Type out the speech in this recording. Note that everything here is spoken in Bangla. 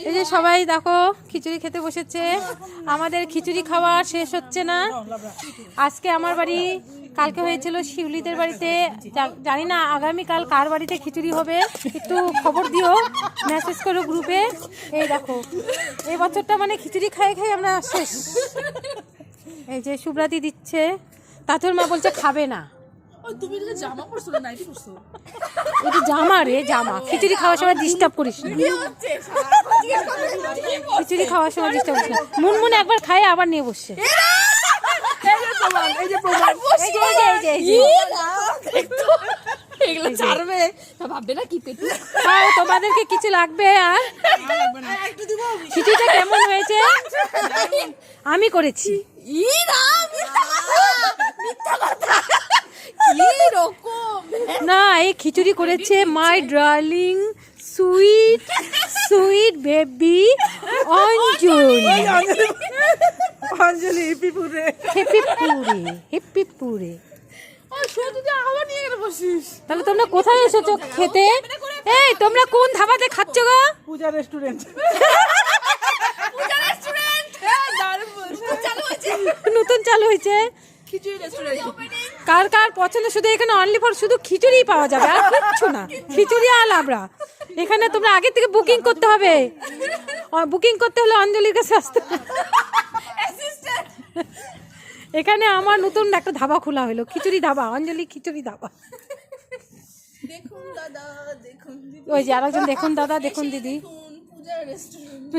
এই যে সবাই দেখো খিচুড়ি খেতে বসেছে। আমাদের খিচুড়ি খাওয়া শেষ হচ্ছে না। আজকে আমার বাড়ি, কালকে হয়েছিল শিউলিদের বাড়িতে। জানি না আগামীকাল কার বাড়িতে খিচুড়ি হবে, একটু খবর দিও, মেসেজ করো গ্রুপে। এই দেখো এই বছরটা মানে খিচুড়ি খাই খাই আমরা শেষ। এই যে সুব্রাতি দিচ্ছে, তাতুর মা বলছে খাবে না। তুমি জামা পরছো না, নাইটি পরছো? এটা জামা রে, জামা। খিচুড়ি খাওয়ার সময় ডিস্টার্ব করিস না। খিচুড়ি খাওয়ার সময় ডিস্টার্ব করিস না। মুনমুন একবার খায় আবার নিয়ে বসছে। তোমাদেরকে কিছু লাগবে? আর খিচুড়িটা কেমন হয়েছে? আমি করেছি। না, এই খিচুড়ি করেছে my darling sweet sweet baby Anjali. Anjali হিপিপুরে হিপ্পিপুরে। তাহলে তোমরা কোথায় এসেছো খেতে? এই তোমরা কোন ধাবাতে খাচ্ছ গো? পূজা রেস্টুরেন্ট। নতুন চালু হয়েছে কার কার পছন্দ? শুধু এখানে অনলি ফর শুধু খিচুড়ি পাওয়া যাবে, আর কিচ্ছু না। খিচুড়ি আর লাবড়া। এখানে তোমরা আগে থেকে বুকিং করতে হবে। বুকিং করতে হলে অঞ্জলির কাছে আসতে। এখানে আমার নতুন একটা ধাবা খোলা হলো, খিচুড়ি ধাবা, অঞ্জলি খিচুড়ি ধাবা। দেখুন দাদা, দেখুন ওই যে আরেকজন, দেখুন দাদা, দেখুন দিদি। পূজা রেস্টুরেন্ট।